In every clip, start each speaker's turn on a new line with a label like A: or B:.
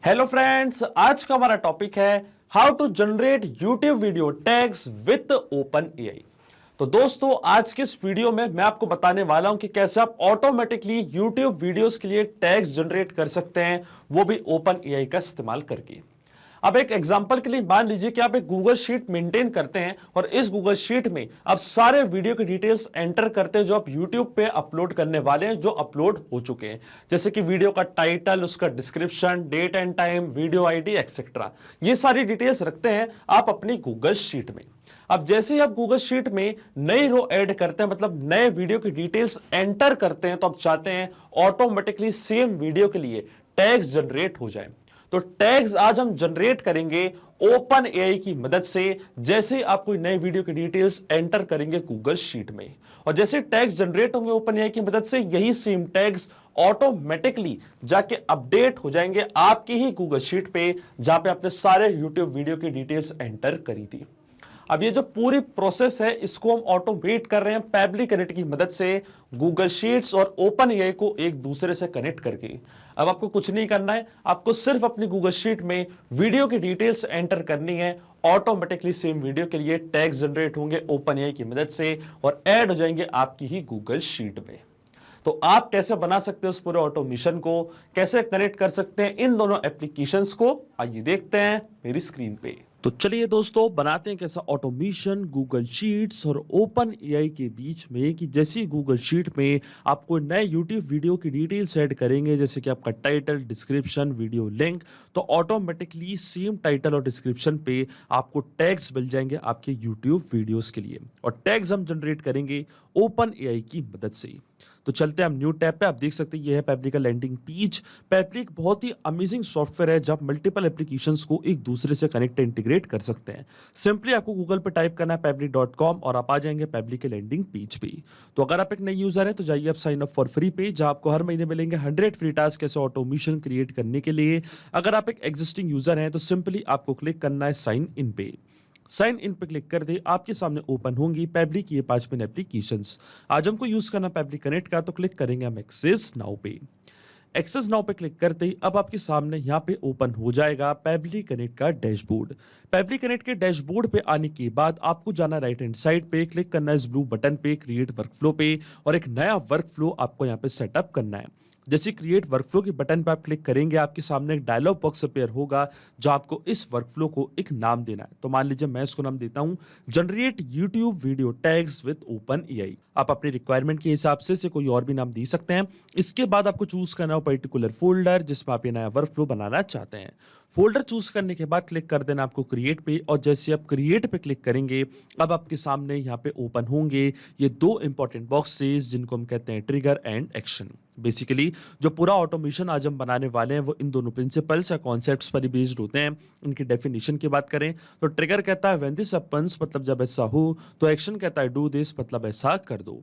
A: Hello friends, आज का हमारा टॉपिक है how to generate YouTube video tags with OpenAI. तो दोस्तों, आज के इस वीडियो में मैं आपको बताने वाला हूं कि कैसे आप ऑटोमेटिकली यूट्यूब वीडियोस के लिए टैग्स जनरेट कर सकते हैं, वो भी ओपन एआई का इस्तेमाल करके। अब एक एग्जांपल के लिए मान लीजिए कि आप एक गूगल शीट मेंटेन करते हैं और इस गूगल शीट में आप सारे वीडियो की डिटेल्स एंटर करते हैं जो आप यूट्यूब पे अपलोड करने वाले हैं, जो अपलोड हो चुके हैं, जैसे कि वीडियो का टाइटल, उसका description, date and time, video ID etcetera. ये सारी डिटेल्स रखते हैं आप अपनी गूगल शीट में। अब जैसे ही आप गूगल शीट में नई रो ऐड करते हैं, मतलब नए वीडियो की डिटेल्स एंटर करते हैं, तो आप चाहते हैं ऑटोमेटिकली सेम वीडियो के लिए टैग्स जनरेट हो जाए। तो टैग्स आज हम जनरेट करेंगे ओपन एआई की मदद से। जैसे आप कोई नए वीडियो की डिटेल्स एंटर करेंगे गूगल शीट में, और जैसे टैग्स जनरेट होंगे ओपन एआई की मदद से, यही सेम टैग्स ऑटोमेटिकली जाके अपडेट हो जाएंगे आपकी ही गूगल शीट पे, जहां पे आपने सारे यूट्यूब वीडियो की डिटेल्स एंटर करी थी। अब ये जो पूरी प्रोसेस है, इसको हम ऑटोमेट कर रहे हैं पैबली कनेक्ट की मदद से, गूगल शीट्स और ओपन एआई को एक दूसरे से कनेक्ट करके। अब आपको कुछ नहीं करना है, आपको सिर्फ अपनी गूगल शीट में वीडियो की डिटेल्स एंटर करनी है। ऑटोमेटिकली सेम वीडियो के लिए टैग्स जनरेट होंगे ओपन एआई की मदद से और ऐड हो जाएंगे आपकी ही गूगल शीट में। तो आप कैसे बना सकते हैं उस पूरे ऑटोमेशन को, कैसे कनेक्ट कर सकते हैं इन दोनों एप्लीकेशंस को, आइए देखते हैं मेरी स्क्रीन पे। तो चलिए दोस्तों, बनाते हैं कैसा ऑटोमेशन गूगल शीट्स और ओपन एआई के बीच में, कि जैसे गूगल शीट में आप कोई नए यूट्यूब वीडियो की डिटेल्स ऐड करेंगे, जैसे कि आपका टाइटल, डिस्क्रिप्शन, वीडियो लिंक, तो ऑटोमेटिकली सेम टाइटल और डिस्क्रिप्शन पे आपको टैग्स मिल जाएंगे आपके यूट्यूब वीडियोस के लिए, और टैग्स हम जनरेट करेंगे ओपन एआई की मदद से। तो चलते हैं हम न्यू टैब पे। आप देख सकते हैं ये है पेप्ली का लैंडिंग पेज। पेप्ली एक बहुत ही अमेजिंग सॉफ्टवेयर है जब मल्टीपल एप्लीकेशंस को एक दूसरे से कनेक्ट इंटीग्रेट कर सकते हैं। सिंपली आपको गूगल पे टाइप करना है pepply.com और आप आ जाएंगे पेप्ली के लैंडिंग पेज पे। तो अगर आप एक नई यूजर है तो जाइए आप साइन अप फॉर फ्री पे, जहां आपको हर महीने मिलेंगे 100 फ्री टास्क ऐसे ऑटोमेशन क्रिएट करने के लिए। अगर आप एक एग्जिस्टिंग यूजर हैं तो सिंपली आपको क्लिक करना है साइन इन पे। साइन इन पे क्लिक कर दे, आपके सामने ओपन होंगी पेप्ली की ये 5 मिनट एप्लीकेशंस। आज हमको यूज करना पेप्ली कनेक्ट का, तो क्लिक करेंगे हम एक्सेस नाउ पे। एक्सेस नाउ पे क्लिक करते ही अब आपके सामने यहाँ पे ओपन हो जाएगा पेप्ली कनेक्ट का डैशबोर्ड। पेप्ली कनेक्ट के डैशबोर्ड पे आने के बाद आपको जाना राइट हैंड साइड पे, क्लिक करना है इस ब्लू बटन पे क्रिएट वर्कफ्लो पे, और एक नया वर्कफ्लो आपको यहाँ पे सेटअप करना है। जैसे क्रिएट वर्कफ्लो के बटन पर आप क्लिक करेंगे, आपके सामने एक डायलॉग बॉक्स अपीयर होगा जहां आपको इस वर्कफ्लो को एक नाम देना है। तो मान लीजिए मैं इसको नाम देता हूं generate YouTube video tags with open AI. आप अपनी रिक्वायरमेंट के हिसाब से इसे कोई और भी नाम दे सकते हैं। इसके बाद आपको चूज करना हो पर्टिकुलर फोल्डर जिसमें आप ये नया वर्कफ्लो बनाना चाहते हैं। फोल्डर चूज करने के बाद क्लिक कर देना आपको क्रिएट पे, और जैसे आप क्रिएट पे क्लिक करेंगे अब आपके सामने यहाँ पे ओपन होंगे ये दो इंपॉर्टेंट बॉक्सेस जिनको हम कहते हैं ट्रिगर एंड एक्शन। बेसिकली जो पूरा ऑटोमेशन आज हम बनाने वाले हैं वो इन दोनों प्रिंसिपल्स या कॉन्सेप्ट्स पर ही बेस्ड होते हैं। इनकी डेफिनेशन की बात करें तो ट्रिगर कहता है व्हेन दिस हैपेंस, मतलब जब ऐसा हो, तो एक्शन कहता है डू दिस, मतलब ऐसा कर दो।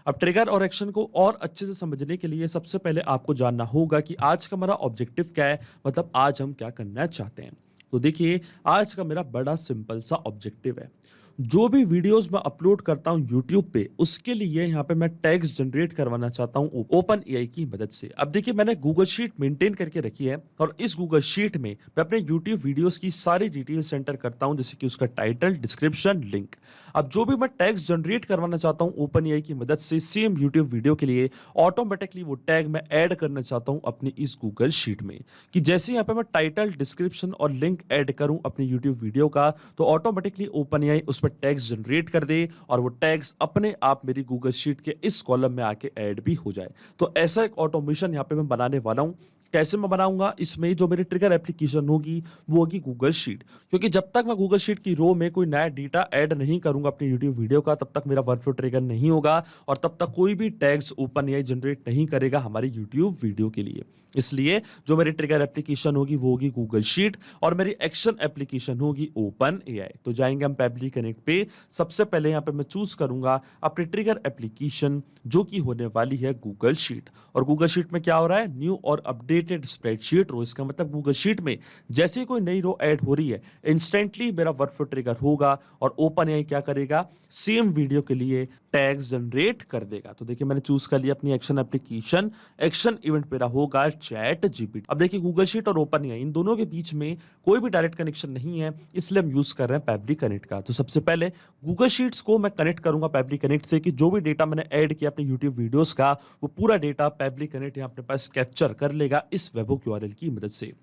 A: अब ट्रिगर और एक्शन को और अच्छे से समझने के लिए सबसे पहले आपको जानना होगा कि आज का हमारा ऑब्जेक्टिव क्या है, मतलब आज हम क्या करना चाहते हैं। तो देखिए, आज का मेरा बड़ा सिंपल सा ऑब्जेक्टिव है। जो भी वीडियोस मैं अपलोड करता हूं YouTube पे, उसके लिए यहाँ पे मैं टैग्स जनरेट करवाना चाहता हूं ओपन एआई की मदद से। अब देखिए, मैंने गूगल शीट मेंटेन करके रखी है, और इस गूगल शीट में मैं अपने YouTube वीडियोस की सारी डिटेल्स एंटर करता हूं, जैसे कि उसका टाइटल, डिस्क्रिप्शन, लिंक। अब जो भी मैं टैग्स जनरेट करवाना चाहता हूं ओपन एआई की मदद से सेम YouTube वीडियो के लिए, ऑटोमेटिकली वो टैग मैं ऐड करना चाहता हूं अपनी इस गूगल शीट में, कि जैसे यहाँ पे मैं टाइटल, डिस्क्रिप्शन और लिंक ऐड करूं अपनी YouTube वीडियो का, तो ऑटोमेटिकली ओपन एआई उस टैग्स जनरेट कर दे और वो टैग्स अपने आप मेरी गूगल शीट के इस कॉलम में आके ऐड भी हो जाए। तो ऐसा एक ऑटोमेशन यहाँ पे मैं बनाने वाला हूं। कैसे मैं बनाऊंगा, इसमें जो मेरी ट्रिगर एप्लीकेशन होगी वो होगी गूगल शीट, क्योंकि जब तक मैं गूगल शीट की रो में कोई नया डेटा ऐड नहीं करूंगा अपनी यूट्यूब वीडियो का, तब तक मेरा वर्कफ्लो ट्रिगर नहीं होगा, और तब तक कोई भी टैग्स ओपन एआई जनरेट नहीं करेगा हमारी यूट्यूब वीडियो के लिए। इसलिए जो मेरी ट्रिगर एप्लीकेशन होगी वो होगी गूगल शीट, और मेरी एक्शन एप्लीकेशन होगी ओपन एआई। तो जाएंगे हम पेप्ली कनेक्ट पे। सबसे पहले यहाँ पे मैं चूज करूंगा अपनी ट्रिगर एप्लीकेशन, जो कि होने वाली है गूगल शीट। और गूगल शीट में क्या हो रहा है, न्यू और अपडेटेड स्प्रेडशीट रो। इसका मतलब गूगल शीट में जैसे ही कोई नई रो ऐड हो रही है, इंस्टेंटली मेरा वर्कफ्लो ट्रिगर होगा और ओपन एआई क्या करेगा, सेम वीडियो के लिए टैग्स जनरेट कर देगा। तो देखिए मैंने चूज कर लिया अपनी एक्शन एप्लीकेशन, एक्शन इवेंट मेरा होगा चैट जीपीटी। अब देखिए गूगल शीट और ओपन एआई इन दोनों के बीच में कोई भी डायरेक्ट कनेक्शन नहीं है, इसलिए हम यूज कर रहे हैं पैबली कनेक्ट का। तो सबसे पहले गूगल शीट्स को मैं कनेक्ट करूंगा पैबली कनेक्ट से कि जो भी डेटा मैंने ऐड किया अपने यूट्यूब वीडियोस का वो पूरा डेटा पैबली कनेक्ट यहाँ अपने पास कैप्चर कर लेगा इस वेबहुक यूआरएल की मदद से।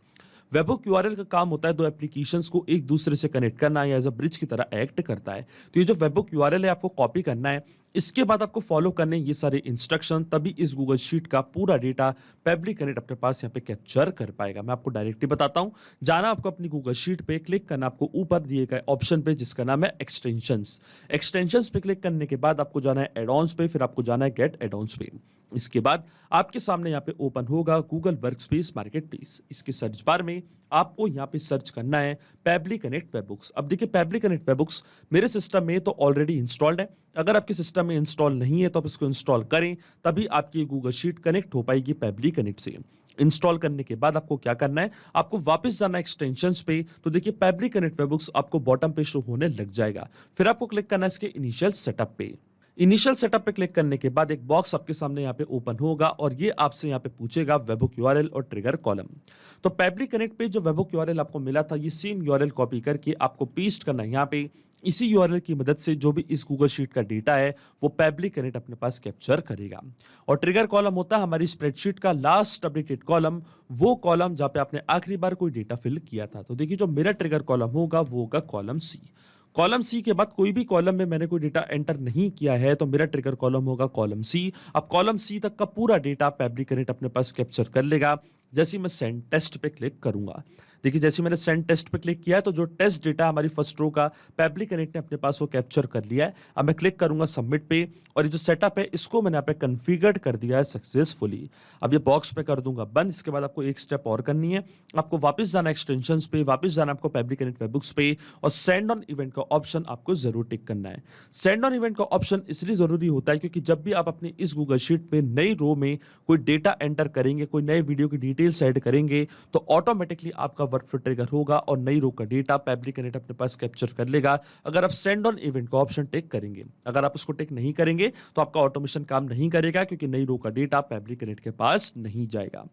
A: वेबहुक यूआरएल का काम होता है दो एप्लीकेशंस को एक दूसरे से कनेक्ट करना या एज अ ब्रिज की तरह एक्ट करता है। तो ये जो वेबहुक यूआरएल है आपको कॉपी करना है, इसके बाद आपको फॉलो करने ये सारे इंस्ट्रक्शन, तभी इस गूगल शीट का पूरा डेटा पैबली कनेक्ट अपने पास यहाँ पे कैप्चर कर पाएगा। मैं आपको डायरेक्टली बताता हूँ। जाना आपको अपनी गूगल शीट पे, क्लिक करना आपको ऊपर दिए गए ऑप्शन पे जिसका नाम है एक्सटेंशंस। एक्सटेंशंस पे क्लिक करने के बाद आपको जाना है एडॉन्स पे, फिर आपको जाना है गेट एडॉन्स पे। इसके बाद आपके सामने यहाँ पे ओपन होगा गूगल वर्कस्पेस मार्केटप्लेस। इसके सर्च बार में आपको यहाँ पे सर्च करना है पैबली कनेक्ट वेबबुक्स। अब देखिए पैबली कनेक्ट वेबबुक्स मेरे सिस्टम में तो ऑलरेडी इंस्टॉल्ड है। अगर आपके सिस्टम में इंस्टॉल नहीं है तो आप इसको इंस्टॉल करें, तभी आपकी गूगल शीट कनेक्ट हो पाएगी पैबली कनेक्ट से। इंस्टॉल करने के बाद आपको क्या करना है, आपको वापस जाना है एक्सटेंशंस पे। तो देखिए पैबली कनेक्ट वेबबुक्स आपको बॉटम पे शो होने लग जाएगा। फिर आपको क्लिक करना है इसके इनिशियल सेटअप पे। इनिशियल सेटअप पे क्लिक करने के बाद एक बॉक्स आपके सामने यहाँ पे ओपन होगा और ये आपसे यहाँ पे पूछेगा वेबहुक यूआरएल और ट्रिगर कॉलम। तो पैबली कनेक्ट पे जो वेबहुक यूआरएल आपको मिला था, ये सेम यूआरएल कॉपी करके आपको पेस्ट करना है यहाँ पे। इसी यूआरएल की मदद से जो भी इस गूगल शीट का डेटा है वो पैबली कनेक्ट अपने पास कैप्चर करेगा। और ट्रिगर कॉलम होता है हमारी स्प्रेडशीट का लास्ट अपडेटेड कॉलम, वो कॉलम जहाँ पे आपने आखिरी बार कोई डेटा फिल किया था। तो देखिए जो मेरा ट्रिगर कॉलम होगा वो होगा कॉलम सी। कॉलम सी के बाद कोई भी कॉलम में मैंने कोई डेटा एंटर नहीं किया है तो मेरा ट्रिगर कॉलम होगा कॉलम सी। अब कॉलम सी तक का पूरा डेटा पैबली कनेक्ट अपने पास कैप्चर कर लेगा। जैसे ही मैं सेंड टेस्ट पे क्लिक करूंगा, देखिए जैसे मैंने सेंड टेस्ट पे क्लिक किया है तो जो टेस्ट डेटा हमारी फर्स्ट रो का पैबली कनेक्ट ने अपने पास वो कैप्चर कर लिया है। अब मैं क्लिक करूंगा सबमिट पे और ये जो सेटअप है इसको मैंने यहाँ पे कन्फिगर्ड कर दिया है सक्सेसफुली। अब ये बॉक्स पे कर दूंगा बंद। इसके बाद आपको एक स्टेप और करनी है, आपको वापस जाना एक्सटेंशंस पे, वापस जाना आपको पैबली कनेक्ट वेबबुक्स पे और सेंड ऑन इवेंट का ऑप्शन आपको जरूर टिक करना है। सेंड ऑन इवेंट का ऑप्शन इसलिए जरूरी होता है क्योंकि जब भी आप अपनी इस गूगल शीट पे नई रो में कोई डेटा एंटर करेंगे, कोई नए वीडियो की डिटेल्स ऐड करेंगे तो ऑटोमेटिकली आपका वर्कफ्लो ट्रिगर होगा और नई रो का डेटा पैबली कनेक्ट अपने पास कैप्चर कर लेगा अगर आप सेंड ऑन इवेंट का ऑप्शन टिक करेंगे। अगर आप उसको टिक नहीं करेंगे तो आपका ऑटोमेशन काम नहीं करेगा क्योंकि नई रो का डेटा पैबली कनेक्ट के पास नहीं जाएगा।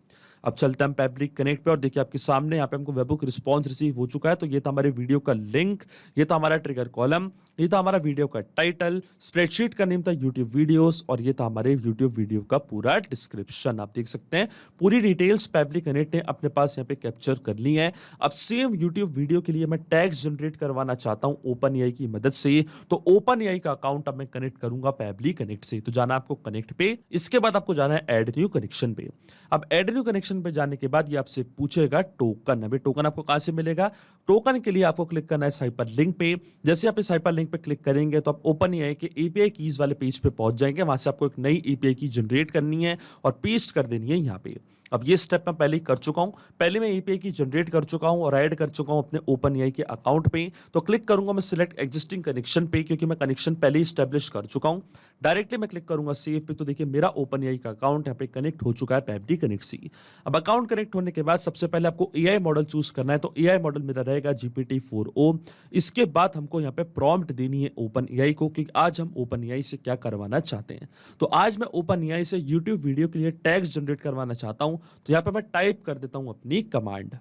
A: अब चलते हैं हम पैबली कनेक्ट पे और देखिए आपके सामने यहाँ पे हमको वेबहुक रिस्पांस रिसीव हो चुका है। तो ये था हमारे वीडियो का लिंक, ये था हमारा ट्रिगर कॉलम, ये था हमारा वीडियो का टाइटल, स्प्रेडशीट का नेम था यूट्यूब वीडियोस और ये था हमारे यूट्यूब वीडियो का पूरा डिस्क्रिप्शन। आप देख सकते हैं पूरी डिटेल्स पैबली कनेक्ट ने अपने पास यहाँ पे कैप्चर कर ली है। अब सेम यूट्यूब वीडियो के लिए मैं टैग्स जनरेट करवाना चाहता हूँ ओपन एआई की मदद से। तो ओपन एआई का अकाउंट अब मैं कनेक्ट करूंगा पैबली कनेक्ट से। तो जाना आपको कनेक्ट पे, इसके बाद आपको जाना है ऐड न्यू कनेक्शन पे। अब ऐड न्यू कनेक्शन पे जाने के बाद ये आपसे पूछेगा टोकन। अभी टोकन आपको कहां से मिलेगा, टोकन के लिए आपको क्लिक करना है हाइपर लिंक पे। जैसे आप इस हाइपर लिंक पे क्लिक करेंगे तो आप ओपन एआई के एपीआई कीज वाले पेज पे पहुंच जाएंगे। वहां से आपको एक नई एपीआई की जनरेट करनी है और पेस्ट कर देनी है यहाँ पे। अब ये स्टेप मैं पहले ही कर चुका हूं, पहले मैं एपीआई की जनरेट कर चुका हूं और ऐड कर चुका हूं अपने ओपन एआई के अकाउंट पे। तो क्लिक करूंगा मैं सिलेक्ट एग्जिस्टिंग कनेक्शन पे क्योंकि मैं कनेक्शन पहले ही स्टैब्लिश कर चुका हूं। डायरेक्टली मैं क्लिक करूंगा सेव पे। तो देखिए मेरा ओपन एआई का अकाउंट यहाँ पे कनेक्ट हो चुका है पैबली कनेक्ट से। अब अकाउंट कनेक्ट होने के बाद सबसे पहले आपको एआई मॉडल चूज करना है। तो एआई मॉडल मेरा रहेगा GPT-4o। इसके बाद हमको यहाँ पे प्रॉम्प्ट देनी है ओपन एआई को कि आज हम ओपन एआई से क्या करवाना चाहते हैं। तो आज मैं ओपन एआई से यूट्यूब वीडियो के लिए टैग्स जनरेट करवाना चाहता हूं। तो यहाँ पे मैं टाइप कर देता हूं अपनी कमांड।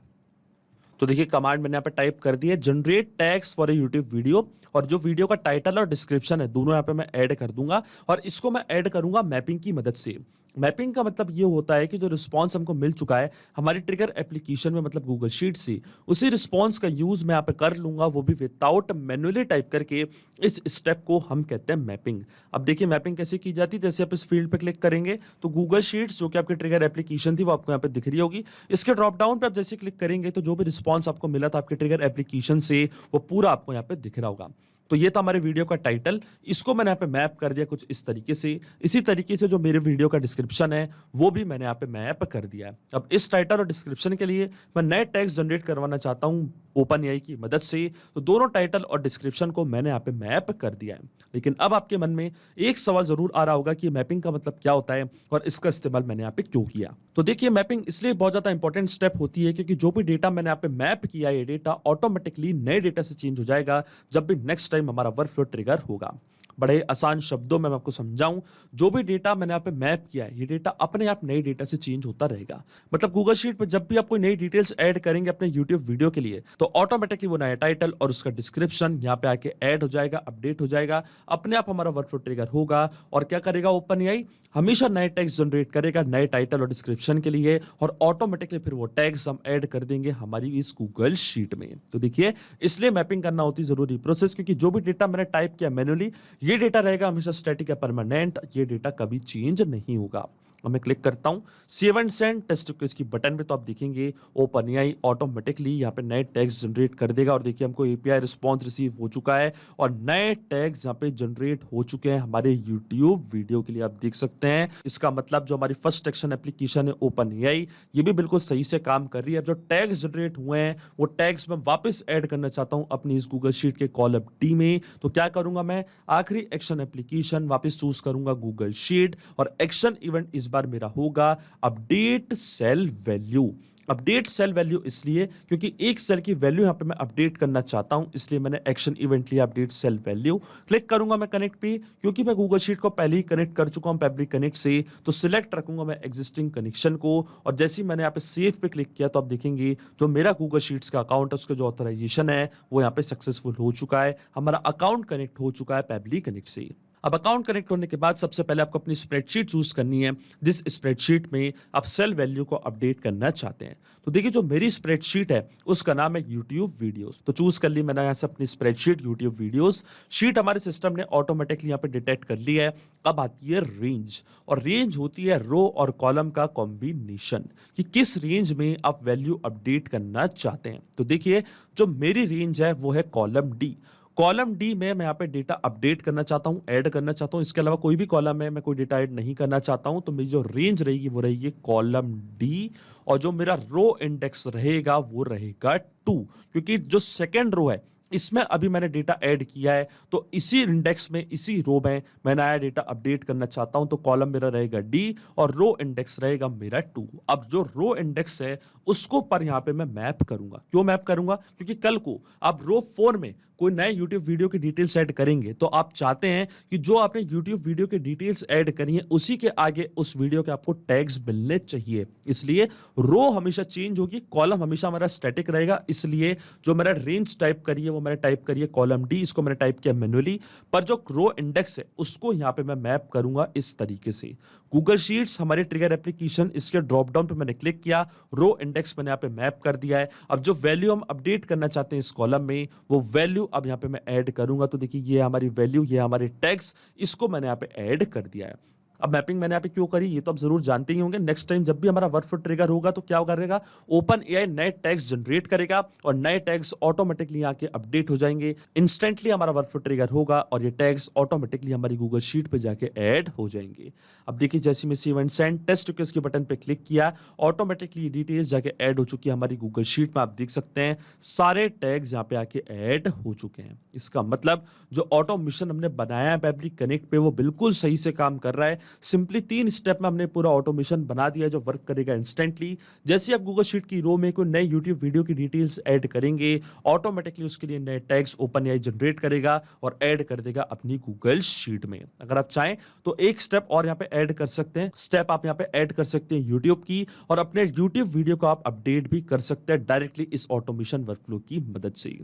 A: तो देखिए कमांड मैंने यहाँ पे टाइप कर दी है generate tags for a YouTube video और जो वीडियो का टाइटल और डिस्क्रिप्शन है दोनों यहाँ पे मैं ऐड कर दूंगा और इसको मैं ऐड करूंगा मैपिंग की मदद से। मैपिंग का मतलब ये होता है कि जो रिस्पांस हमको मिल चुका है हमारी ट्रिगर एप्लीकेशन में मतलब गूगल शीट से, उसी रिस्पांस का यूज मैं यहाँ पे कर लूंगा, वो भी विदाउट मैन्युअली टाइप करके। इस स्टेप को हम कहते हैं मैपिंग। अब देखिए मैपिंग कैसे की जाती है, जैसे आप इस फील्ड पे क्लिक करेंगे तो गूगल शीट्स जो कि आपकी ट्रिगर एप्लीकेशन थी वो आपको यहाँ पे दिख रही होगी। इसके ड्रॉप डाउन पे आप जैसे क्लिक करेंगे तो जो भी रिस्पॉन्स आपको मिला था आपके ट्रिगर एप्लीकेशन से वो पूरा आपको यहाँ पे दिख रहा होगा। तो ये था हमारे वीडियो का टाइटल, इसको मैंने यहाँ पे मैप कर दिया कुछ इस तरीके से। इसी तरीके से जो मेरे वीडियो का डिस्क्रिप्शन है वो भी मैंने यहाँ पे मैप कर दिया है। अब इस टाइटल और डिस्क्रिप्शन के लिए मैं नए टैग्स जनरेट करवाना चाहता हूँ ओपन एआई की मदद से। तो दोनों टाइटल और डिस्क्रिप्शन को मैंने यहाँ पे मैप कर दिया है। लेकिन अब आपके मन में एक सवाल जरूर आ रहा होगा कि मैपिंग का मतलब क्या होता है और इसका इस्तेमाल मैंने यहाँ पे क्यों किया। तो देखिए मैपिंग इसलिए बहुत ज्यादा इंपॉर्टेंट स्टेप होती है क्योंकि जो भी डेटा मैंने यहाँ पे मैप किया ये डेटा ऑटोमेटिकली नए डेटा से चेंज हो जाएगा जब भी नेक्स्ट टाइम हमारा वर्कफ्लो ट्रिगर होगा। बड़े आसान शब्दों में मैं आपको समझाऊं, जो भी डेटा मैंने यहाँ पे मैप किया है, ये डेटा अपने आप नए डेटा से चेंज होता रहेगा। मतलब गूगल शीट पे जब भी आप कोई नई डिटेल्स ऐड करेंगे अपने यूट्यूब वीडियो के लिए, तो ऑटोमेटिकली वो नया टाइटल और उसका डिस्क्रिप्शन यहाँ पे आके ऐड हो जाएगा, अपडेट हो जाएगा, अपने आप हमारा वर्कफ्लो ट्रिगर होगा। और क्या करेगा ओपन एआई, हमेशा नए टैग्स जनरेट करेगा नए टाइटल और डिस्क्रिप्शन के लिए, और ऑटोमेटिकली फिर वो टैग्स हम ऐड कर देंगे हमारी इस गूगल शीट में। तो देखिए, इसलिए मैपिंग करना होती है जरूरी प्रोसेस, क्योंकि जो भी डेटा मैंने टाइप किया मैन्युअली, ये डेटा रहेगा हमेशा स्टैटिक या परमानेंट, ये डेटा कभी चेंज नहीं होगा। अब मैं क्लिक करता हूं save and send test case की बटन पे, तो आप देखेंगे ओपन एआई ऑटोमेटिकली यहाँ पे नए टैग्स जनरेट कर देगा। और देखिए, हमको एपीआई रिस्पॉन्स रिसीव हो चुका है और नए टैग्स यहाँ पे जनरेट हो चुके हैं हमारे यूट्यूब वीडियो के लिए। आप देख सकते हैं, इसका मतलब जो हमारी फर्स्ट एक्शन एप्लीकेशन है ओपन एआई, ये भी बिल्कुल सही से काम कर रही है। अब जो टैग्स जनरेट हुए हैं वो टैग्स मैं वापस ऐड करना चाहता हूं अपनी इस गूगल शीट के कॉलम डी में। तो क्या करूंगा, मैं आखिरी एक्शन एप्लीकेशन वापस चूज करूंगा गूगल शीट, और एक्शन इवेंट इस बार मेरा होगा update cell value. Update cell value इसलिए क्योंकि एक सेल की वैल्यू यहां पे मैं अपडेट करना चाहता हूं, इसलिए मैंने एक्शन इवेंट लिया अपडेट सेल वैल्यू। क्लिक करूंगा मैं कनेक्ट पे, क्योंकि मैं गूगल शीट को पहले ही कनेक्ट कर चुका हूं फैब्रिक कनेक्ट से, तो सिलेक्ट रखूंगा मैं एग्जिस्टिंग कनेक्शन को। और जैसे ही मैंने यहाँ पे सेव पे क्लिक किया, तो आप देखेंगे जो मेरा गूगल शीट्स का अकाउंट है उसका जो ऑथराइजेशन है वो यहाँ पे सक्सेसफुल हो चुका है, हमारा अकाउंट कनेक्ट हो चुका है फैब्रिक कनेक्ट से। अब अकाउंट कनेक्ट होने के बाद सबसे पहले आपको अपनी स्प्रेडशीट चूज करनी है, जिस स्प्रेडशीट में आप सेल वैल्यू को अपडेट करना चाहते हैं। तो देखिए, जो मेरी स्प्रेडशीट है उसका नाम है यूट्यूब वीडियोस। तो चूज कर ली मैंने यहाँ से अपनी स्प्रेडशीट यूट्यूब वीडियोस। शीट हमारे सिस्टम ने ऑटोमेटिकली यहाँ पे डिटेक्ट कर ली है। अब आती है रेंज, और रेंज होती है रो और कॉलम का कॉम्बिनेशन, कि किस रेंज में आप वैल्यू अपडेट करना चाहते हैं। तो देखिए, जो मेरी रेंज है वो है कॉलम डी। कॉलम डी में मैं यहाँ पे डेटा अपडेट करना चाहता हूँ, ऐड करना चाहता हूँ। इसके अलावा कोई भी कॉलम में मैं कोई डेटा ऐड नहीं करना चाहता हूँ। तो मेरी जो रेंज रहेगी वो रहेगी कॉलम डी, और जो मेरा रो इंडेक्स रहेगा वो रहेगा 2, क्योंकि जो सेकेंड रो है इसमें अभी मैंने डेटा ऐड किया है, तो इसी इंडेक्स में, इसी रो में मैं नया डेटा अपडेट करना चाहता हूं। तो कॉलम मेरा रहेगा डी और रो इंडेक्स रहेगा मेरा 2। अब जो रो इंडेक्स है उसको पर यहां पे मैं मैप करूंगा। क्यों मैप करूंगा, क्योंकि कल को आप रो 4 में कोई नए YouTube वीडियो की डिटेल्स ऐड करेंगे, तो आप चाहते हैं कि जो आपने YouTube वीडियो की डिटेल्स ऐड करी है उसी के आगे उस वीडियो के आपको टैग्स मिलने चाहिए। इसलिए रो हमेशा चेंज होगी, कॉलम हमेशा हमारा स्टैटिक रहेगा। इसलिए जो मेरा रेंज टाइप करी है वो मैंने टाइप करी है कॉलम डी, इसको मैंने टाइप किया मैन्युअली। पर जो रो इंडेक्स है उसको यहाँ पे मैं मैप करूंगा इस तरीके से। गूगल शीट्स हमारी ट्रिगर एप्लीकेशन, इसके ड्रॉप डाउन पे मैंने क्लिक किया, रो इंडेक्स मैंने यहाँ पे मैप कर दिया है। अब जो वैल्यू हम अपडेट करना चाहते हैं इस कॉलम में, वो वैल्यू अब यहाँ पे मैं ऐड करूंगा। तो देखिए, ये हमारी वैल्यू, ये हमारे टैग्स, इसको मैंने यहाँ पे ऐड कर दिया है। अब मैपिंग मैंने यहाँ पे क्यों करी ये तो आप जरूर जानते ही होंगे। नेक्स्ट टाइम जब भी हमारा वर्कफ्लो ट्रिगर होगा तो क्या करेगा, ओपन एआई नए टैग्स जनरेट करेगा और नए टैग्स ऑटोमेटिकली आके अपडेट हो जाएंगे। इंस्टेंटली हमारा वर्कफ्लो ट्रिगर होगा और ये टैग्स ऑटोमेटिकली हमारी गूगल शीट पे जाके ऐड हो जाएंगे। अब देखिए, जैसे मैं save and send test request के बटन पे क्लिक किया, ऑटोमेटिकली डिटेल्स जाके ऐड हो चुकी है हमारी गूगल शीट में। आप देख सकते हैं सारे टैग्स यहाँ पे आके ऐड हो चुके हैं। इसका मतलब जो ऑटोमेशन हमने बनाया है फैब्रिक कनेक्ट पे वो बिल्कुल सही से काम कर रहा है। सिंपली 3 स्टेप में हमने पूरा ऑटोमेशन बना दिया है जो वर्क करेगा इंस्टेंटली। जैसे आप गूगल शीट की रो में कोई नए यूट्यूब वीडियो की डिटेल्स ऐड करेंगे, ऑटोमेटिकली उसके लिए नए टैग्स ओपन एआई जनरेट करेगा और ऐड कर देगा अपनी गूगल शीट में। अगर आप चाहें तो एक स्टेप और यहाँ पे ऐड कर सकते हैं, स्टेप आप यहाँ पे ऐड कर सकते हैं यूट्यूब की, और अपने यूट्यूब वीडियो को आप अपडेट भी कर सकते हैं डायरेक्टली इस ऑटोमेशन वर्कफ्लो की मदद से।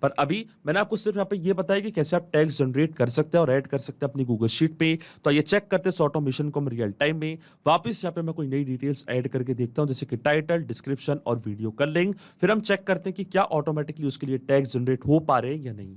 A: पर अभी मैंने आपको सिर्फ यहाँ पे ये बताया कि कैसे आप टैग्स जनरेट कर सकते हैं और ऐड कर सकते हैं अपनी गूगल शीट पे। तो ये चेक करते हैं ऑटोमेशन को हम रियल टाइम में। वापस यहाँ पे मैं कोई नई डिटेल्स ऐड करके देखता हूँ, जैसे कि टाइटल, डिस्क्रिप्शन और वीडियो का लिंक। फिर हम चेक करते हैं कि क्या ऑटोमेटिकली उसके लिए टैग्स जनरेट हो पा रहे हैं या नहीं।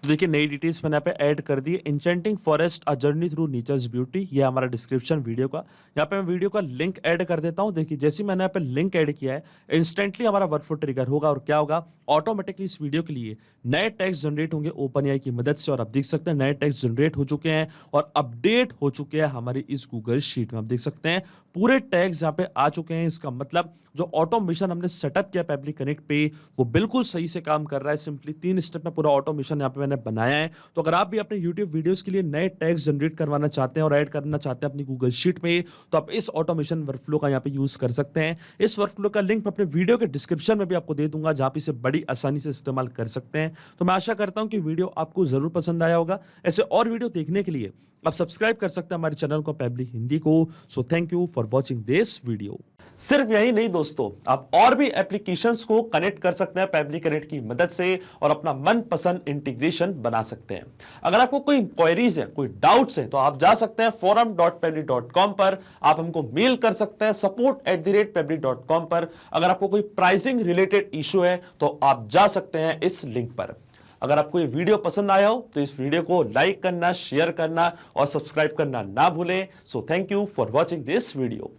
A: तो देखिए, नई डिटेल्स मैंने यहाँ पे ऐड कर दी। Enchanting forest a journey through nature's beauty, ये हमारा डिस्क्रिप्शन वीडियो का। यहाँ पे मैं वीडियो का लिंक ऐड कर देता हूँ। देखिए, जैसे मैंने यहाँ पे लिंक ऐड किया है, इंस्टेंटली हमारा वर्कफ्लो ट्रिगर होगा और क्या होगा, ऑटोमेटिकली इस वीडियो के लिए नए टैग्स जनरेट होंगे ओपन एआई की मदद से। और आप देख सकते हैं नए टैग्स जनरेट हो चुके हैं और अपडेट हो चुके हैं हमारी इस गूगल शीट में। आप देख सकते हैं पूरे टैग्स यहाँ पे आ चुके हैं। इसका मतलब जो ऑटोमेशन हमने सेटअप किया फैब्रिक कनेक्ट पे वो बिल्कुल सही से काम कर रहा है। सिंपली 3 स्टेप में पूरा ऑटोमेशन यहाँ पे मैंने मैंने बनाया है। तो अगर आप भी अपने YouTube वीडियोस के लिए नए टैग्स जनरेट करवाना चाहते हैं और ऐड करना चाहते हैं अपनी गूगल शीट में, तो आप इस ऑटोमेशन वर्कफ्लो का यहाँ पे यूज कर सकते हैं। इस वर्कफ्लो का लिंक मैं अपने वीडियो के डिस्क्रिप्शन में भी आपको दे दूंगा, जहां पे इसे बड़ी आसानी से इस्तेमाल कर सकते हैं। तो मैं आशा करता हूं कि वीडियो आपको जरूर पसंद आया होगा। ऐसे और वीडियो देखने के लिए आप सब्सक्राइब कर सकते हैं हमारे चैनल को, पैबली हिंदी को। So thank you for watching this video. सिर्फ यही नहीं दोस्तों, आप और भी एप्लीकेशंस को कनेक्ट कर सकते हैं पैबली कनेक्ट की मदद से और अपना मनपसंद इंटीग्रेशन बना सकते हैं। अगर आपको कोई क्वेरीज है, कोई डाउट्स है, तो आप जा सकते हैं forum.pebly.com पर। आप हमको मेल कर सकते हैं support@pebly.com पर। अगर आपको कोई प्राइसिंग रिलेटेड इशू है तो आप जा सकते हैं इस लिंक पर। अगर आपको ये वीडियो पसंद आया हो तो इस वीडियो को लाइक करना, शेयर करना और सब्सक्राइब करना ना भूलें। So thank you for watching this video.